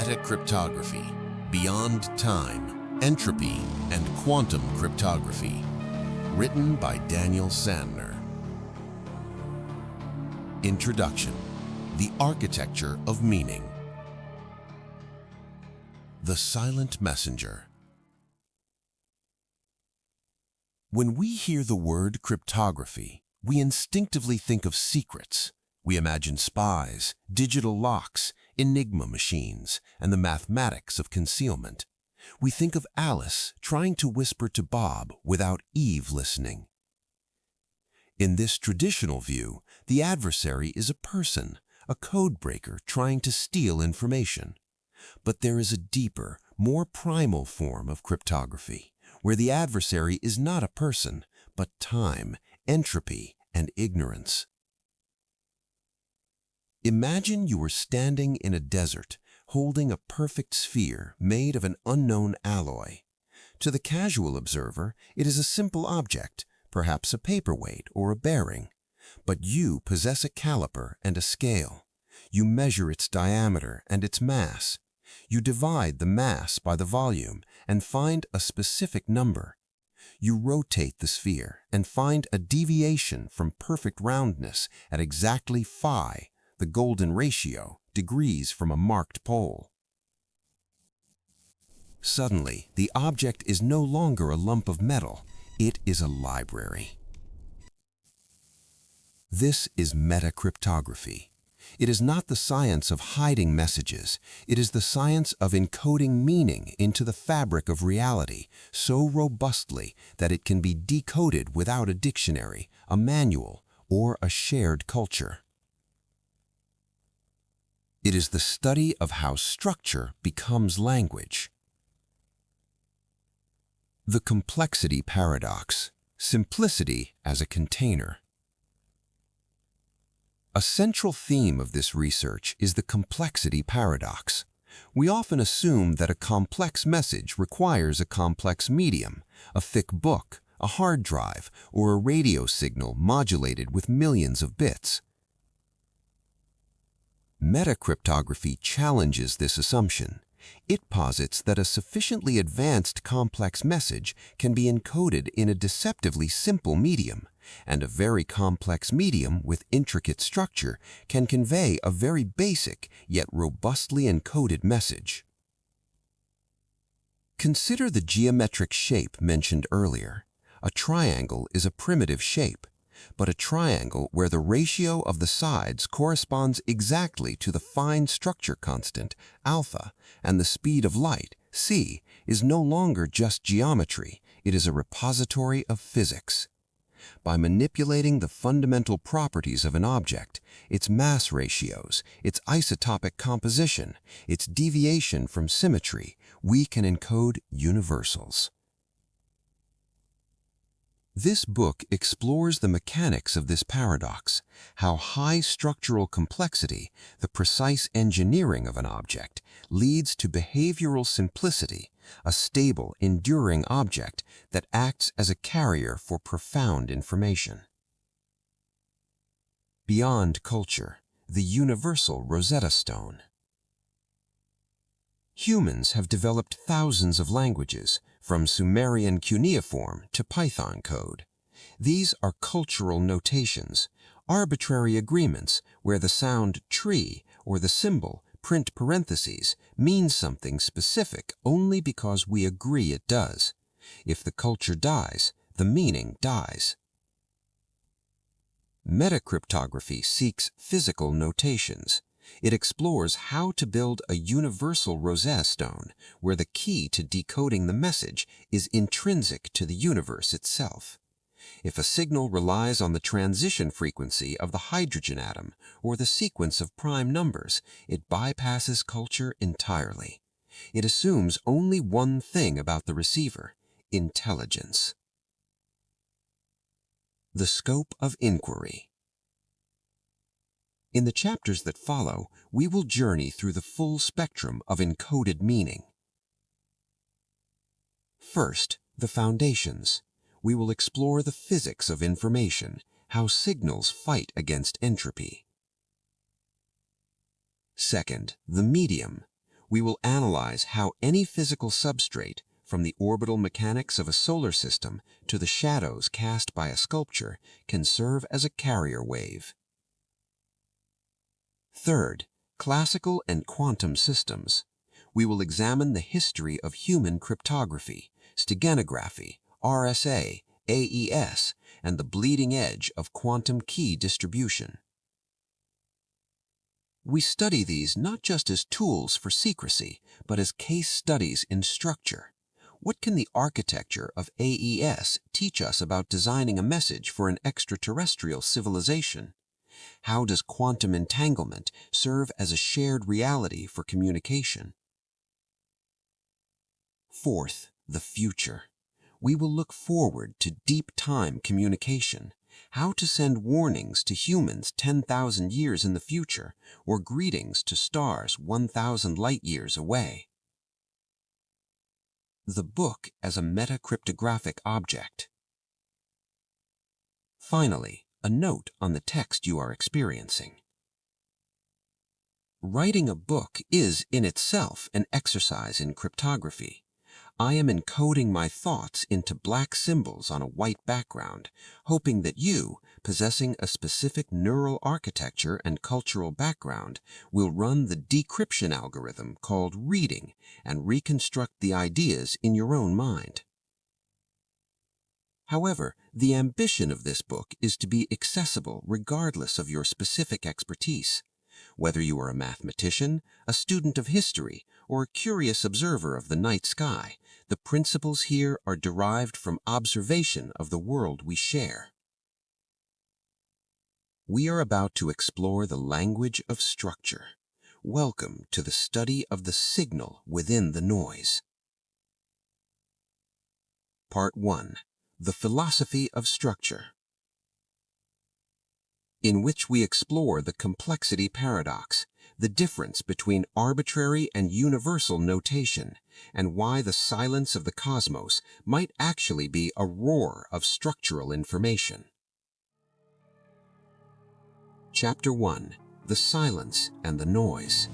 Metacryptography, Beyond Time, Entropy, and Quantum Cryptography. Written by Daniel Sandner. Introduction: The Architecture of Meaning. The Silent Messenger. When we hear the word cryptography, we instinctively think of secrets. We imagine spies, digital locks, enigma machines, and the mathematics of concealment. We think of Alice trying to whisper to Bob without Eve listening. In this traditional view, the adversary is a person, a code breaker trying to steal information. But there is a deeper, more primal form of cryptography, where the adversary is not a person, but time, entropy, and ignorance. Imagine you are standing in a desert, holding a perfect sphere made of an unknown alloy. To the casual observer, it is a simple object, perhaps a paperweight or a bearing. But you possess a caliper and a scale. You measure its diameter and its mass. You divide the mass by the volume and find a specific number. You rotate the sphere and find a deviation from perfect roundness at exactly phi, the golden ratio, degrees from a marked pole. Suddenly, the object is no longer a lump of metal, it is a library. This is metacryptography. It is not the science of hiding messages, it is the science of encoding meaning into the fabric of reality so robustly that it can be decoded without a dictionary, a manual, or a shared culture. It is the study of how structure becomes language. The complexity paradox, simplicity as a container. A central theme of this research is the complexity paradox. We often assume that a complex message requires a complex medium, a thick book, a hard drive, or a radio signal modulated with millions of bits. Metacryptography challenges this assumption. It posits that a sufficiently advanced complex message can be encoded in a deceptively simple medium, and a very complex medium with intricate structure can convey a very basic yet robustly encoded message. Consider the geometric shape mentioned earlier. A triangle is a primitive shape, but a triangle where the ratio of the sides corresponds exactly to the fine structure constant, alpha, and the speed of light, c, is no longer just geometry, it is a repository of physics. By manipulating the fundamental properties of an object, its mass ratios, its isotopic composition, its deviation from symmetry, we can encode universals. This book explores the mechanics of this paradox, how high structural complexity, the precise engineering of an object, leads to behavioral simplicity, a stable, enduring object that acts as a carrier for profound information. Beyond culture, the universal Rosetta Stone. Humans have developed thousands of languages, from Sumerian cuneiform to Python code. These are cultural notations, arbitrary agreements where the sound tree or the symbol print parentheses means something specific only because we agree it does. If the culture dies, the meaning dies. Metacryptography seeks physical notations. It explores how to build a universal Rosetta Stone where the key to decoding the message is intrinsic to the universe itself. If a signal relies on the transition frequency of the hydrogen atom or the sequence of prime numbers, it bypasses culture entirely. It assumes only one thing about the receiver: intelligence. The scope of inquiry. In the chapters that follow, we will journey through the full spectrum of encoded meaning. First, the foundations. We will explore the physics of information, how signals fight against entropy. Second, the medium. We will analyze how any physical substrate, from the orbital mechanics of a solar system to the shadows cast by a sculpture, can serve as a carrier wave. Third, classical and quantum systems. We will examine the history of human cryptography, steganography, RSA, AES, and the bleeding edge of quantum key distribution. We study these not just as tools for secrecy, but as case studies in structure. What can the architecture of AES teach us about designing a message for an extraterrestrial civilization? How does quantum entanglement serve as a shared reality for communication? Fourth, the future. We will look forward to deep time communication, how to send warnings to humans 10,000 years in the future, or greetings to stars 1,000 light years away. The book as a metacryptographic object. Finally, a note on the text you are experiencing. Writing a book is in itself an exercise in cryptography. I am encoding my thoughts into black symbols on a white background, hoping that you, possessing a specific neural architecture and cultural background, will run the decryption algorithm called reading and reconstruct the ideas in your own mind. However, the ambition of this book is to be accessible regardless of your specific expertise. Whether you are a mathematician, a student of history, or a curious observer of the night sky, the principles here are derived from observation of the world we share. We are about to explore the language of structure. Welcome to the study of the signal within the noise. Part 1. The Philosophy of Structure, in which we explore the complexity paradox, the difference between arbitrary and universal notation, and why the silence of the cosmos might actually be a roar of structural information. Chapter 1. The Silence and the Noise.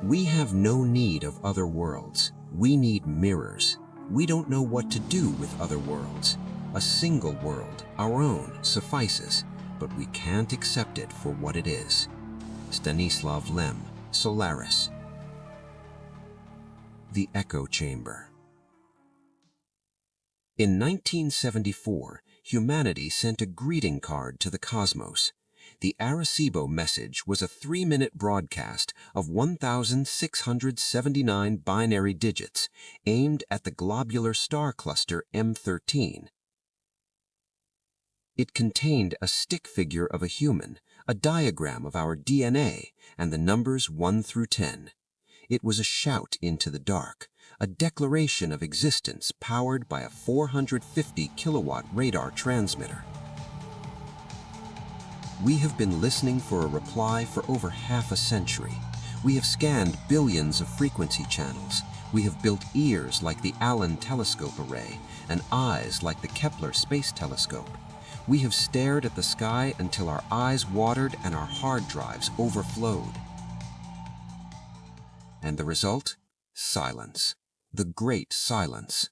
We have no need of other worlds. We need mirrors. We don't know what to do with other worlds. A single world, our own, suffices, but we can't accept it for what it is. Stanislav Lem, Solaris. The Echo Chamber. In 1974, humanity sent a greeting card to the cosmos. The Arecibo message was a 3-minute broadcast of 1,679 binary digits aimed at the globular star cluster M13. It contained a stick figure of a human, a diagram of our DNA, and the numbers 1 through 10. It was a shout into the dark, a declaration of existence powered by a 450 kilowatt radar transmitter. We have been listening for a reply for over half a century. We have scanned billions of frequency channels. We have built ears like the Allen Telescope Array and eyes like the Kepler Space Telescope. We have stared at the sky until our eyes watered and our hard drives overflowed. And the result? Silence. The great silence.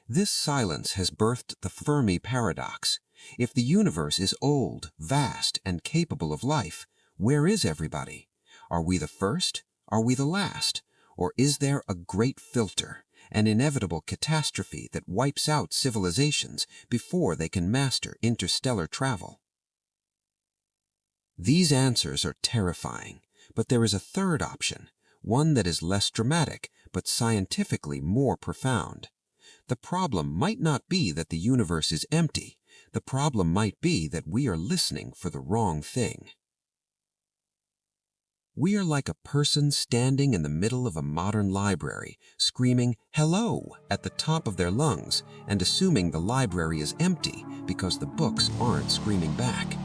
This silence has birthed the Fermi paradox. If the universe is old, vast, and capable of life, where is everybody? Are we the first? Are we the last? Or is there a great filter, an inevitable catastrophe that wipes out civilizations before they can master interstellar travel? These answers are terrifying, but there is a third option, one that is less dramatic but scientifically more profound. The problem might not be that the universe is empty. The problem might be that we are listening for the wrong thing. We are like a person standing in the middle of a modern library, screaming "hello" at the top of their lungs and assuming the library is empty because the books aren't screaming back.